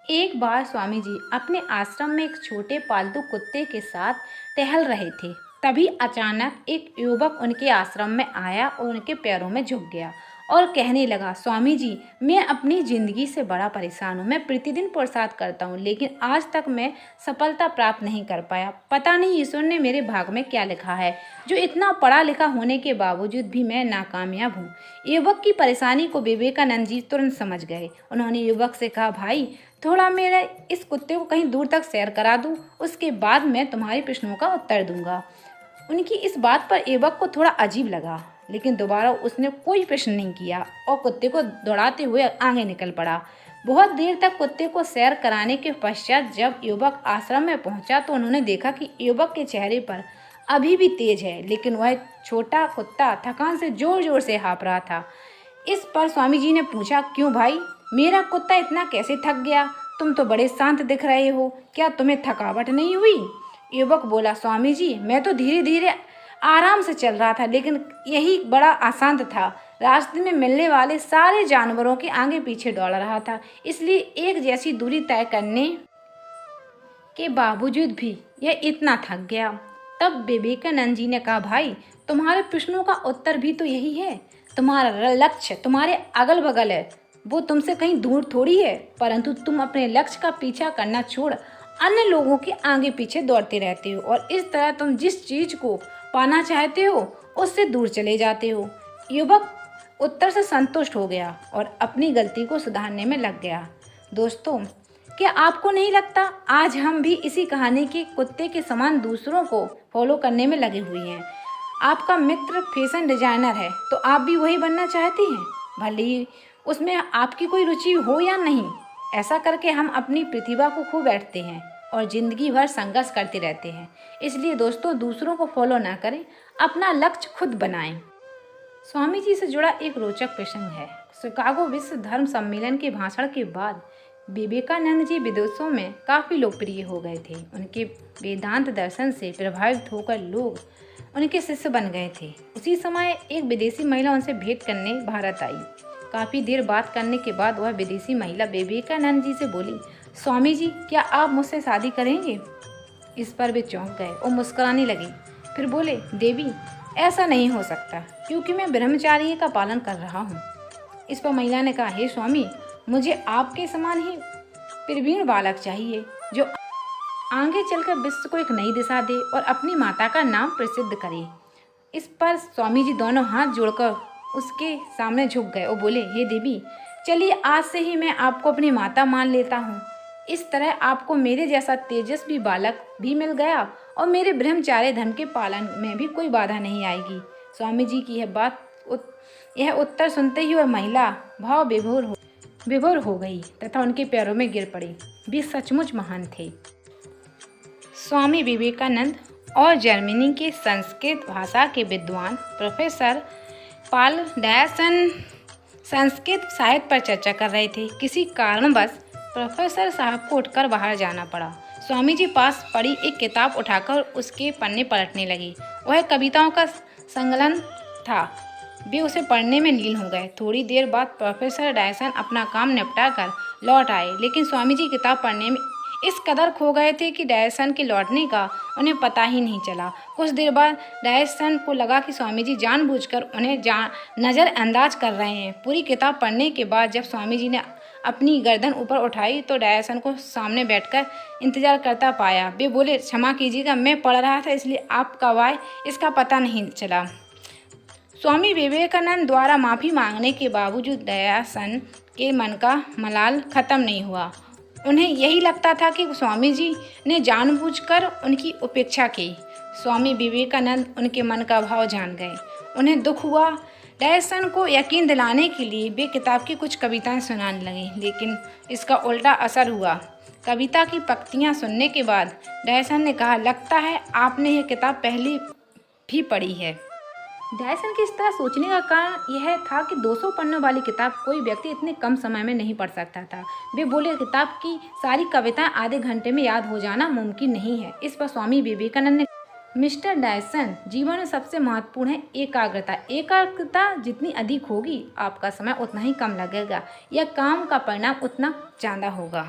एक बार स्वामी जी अपने आश्रम में एक छोटे पालतू कुत्ते के साथ टहल रहे थे। तभी अचानक एक युवक उनके आश्रम में आया और उनके पैरों में झुक गया और कहने लगा, स्वामी जी, मैं अपनी ज़िंदगी से बड़ा परेशान हूँ। मैं प्रतिदिन पुरुषार्थ करता हूँ, लेकिन आज तक मैं सफलता प्राप्त नहीं कर पाया। पता नहीं ईश्वर ने मेरे भाग में क्या लिखा है, जो इतना पढ़ा लिखा होने के बावजूद भी मैं नाकामयाब हूँ। युवक की परेशानी को विवेकानंद जी तुरंत समझ गए। उन्होंने युवक से कहा, भाई, थोड़ा मेरे इस कुत्ते को कहीं दूर तक सैर करा दूँ, उसके बाद मैं तुम्हारे प्रश्नों का उत्तर दूंगा। उनकी इस बात पर युवक को थोड़ा अजीब लगा, लेकिन दोबारा उसने कोई प्रश्न नहीं किया और कुत्ते को दौड़ाते हुए आगे निकल पड़ा। बहुत देर तक कुत्ते को सैर कराने के पश्चात जब युवक आश्रम में पहुंचा तो उन्होंने देखा कि युवक के चेहरे पर अभी भी तेज है, लेकिन वह छोटा कुत्ता थकान से जोर जोर से हाँफ रहा था। इस पर स्वामी जी ने पूछा, क्यों भाई, मेरा कुत्ता इतना कैसे थक गया? तुम तो बड़े शांत दिख रहे हो, क्या तुम्हें थकावट नहीं हुई? युवक बोला, स्वामी जी, मैं तो धीरे धीरे आराम से चल रहा था, लेकिन यही बड़ा अशांत था। रास्ते में मिलने वाले सारे जानवरों के आगे पीछे दौड़ रहा था, इसलिए एक जैसी दूरी तय करने के बावजूद भी यह इतना थक गया। तब विवेकानंद जी ने कहा, भाई, तुम्हारे प्रश्नों का उत्तर भी तो यही है। तुम्हारा लक्ष्य तुम्हारे अगल बगल है, वो तुमसे कहीं दूर थोड़ी है, परंतु तुम अपने लक्ष्य का पीछा करना छोड़ अन्य लोगों के आगे पीछे दौड़ते रहते हो और इस तरह तुम जिस चीज को पाना चाहते हो उससे दूर चले जाते हो। युवक उत्तर से संतुष्ट हो गया और अपनी गलती को सुधारने में लग गया। दोस्तों, क्या आपको नहीं लगता आज हम भी इसी कहानी के कुत्ते के समान दूसरों को फॉलो करने में लगे हुए हैं? आपका मित्र फैशन डिजाइनर है तो आप भी वही बनना चाहते हैं, भले ही उसमें आपकी कोई रुचि हो या नहीं। ऐसा करके हम अपनी प्रतिभा को खो बैठते हैं और ज़िंदगी भर संघर्ष करते रहते हैं। इसलिए दोस्तों, दूसरों को फॉलो ना करें, अपना लक्ष्य खुद बनाएं। स्वामी जी से जुड़ा एक रोचक प्रसंग है। शिकागो विश्व धर्म सम्मेलन के भाषण के बाद विवेकानंद जी विदेशों में काफ़ी लोकप्रिय हो गए थे। उनके वेदांत दर्शन से प्रभावित होकर लोग उनके शिष्य बन गए थे। उसी समय एक विदेशी महिला उनसे भेंट करने भारत आई। काफ़ी देर बात करने के बाद वह विदेशी महिला विवेकानंद जी से बोली, स्वामी जी, क्या आप मुझसे शादी करेंगे? इस पर वे चौंक गए और मुस्कुराने लगे। फिर बोले, देवी, ऐसा नहीं हो सकता, क्योंकि मैं ब्रह्मचार्य का पालन कर रहा हूँ। इस पर महिला ने कहा, हे स्वामी, मुझे आपके समान ही प्रवीण बालक चाहिए, जो आगे चलकर विश्व को एक नई दिशा दे और अपनी माता का नाम प्रसिद्ध करे। इस पर स्वामी जी दोनों हाथ जोड़कर उसके सामने झुक गए और बोले, हे देवी, चलिए आज से ही मैं आपको अपनी माता मान लेता हूँ। इस तरह आपको मेरे जैसा तेजस्वी बालक भी मिल गया और मेरे ब्रह्मचार्य धर्म के पालन में भी कोई बाधा नहीं आएगी। स्वामी जी की यह उत्तर सुनते ही वह महिला भाव विभोर हो गई तथा उनके पैरों में गिर पड़ी। वे सचमुच महान थे। स्वामी विवेकानंद और जर्मनी के संस्कृत भाषा के विद्वान प्रोफेसर पॉल डायसन संस्कृत साहित्य पर चर्चा कर रहे थे। किसी कारणवश प्रोफेसर साहब को उठकर बाहर जाना पड़ा। स्वामी जी पास पड़ी एक किताब उठाकर उसके पन्ने पलटने लगी। वह कविताओं का संकलन था। वे उसे पढ़ने में लीन हो गए। थोड़ी देर बाद प्रोफेसर डायसन अपना काम निपटा कर लौट आए, लेकिन स्वामी जी किताब पढ़ने में इस कदर खो गए थे कि डायसन के लौटने का उन्हें पता ही नहीं चला। कुछ देर बाद डायसन को लगा कि स्वामी जी जानबूझकर उन्हें नज़रअंदाज कर रहे हैं। पूरी किताब पढ़ने के बाद जब स्वामी जी ने अपनी गर्दन ऊपर उठाई तो डायसन को सामने बैठकर इंतजार करता पाया। वे बोले, क्षमा कीजिएगा, मैं पढ़ रहा था, इसलिए आप कब आए इसका पता नहीं चला। स्वामी विवेकानंद द्वारा माफ़ी मांगने के बावजूद डायसन के मन का मलाल खत्म नहीं हुआ। उन्हें यही लगता था कि स्वामी जी ने जानबूझकर उनकी उपेक्षा की। स्वामी विवेकानंद उनके मन का भाव जान गए। उन्हें दुख हुआ। डायसन को यकीन दिलाने के लिए वे किताब की कुछ कविताएं सुनाने लगे, लेकिन इसका उल्टा असर हुआ। कविता की पंक्तियां सुनने के बाद डायसन ने कहा, लगता है आपने यह किताब पहले भी पढ़ी है। डायसन के इस तरह सोचने का कारण यह था कि 200 पन्नों वाली किताब कोई व्यक्ति इतने कम समय में नहीं पढ़ सकता था। वे बोले, किताब की सारी कविताएं आधे घंटे में याद हो जाना मुमकिन नहीं है। इस पर स्वामी विवेकानंद ने, मिस्टर डायसन, जीवन में सबसे महत्वपूर्ण है एकाग्रता। एकाग्रता जितनी अधिक होगी, आपका समय उतना ही कम लगेगा या काम का परिणाम उतना ज़्यादा होगा।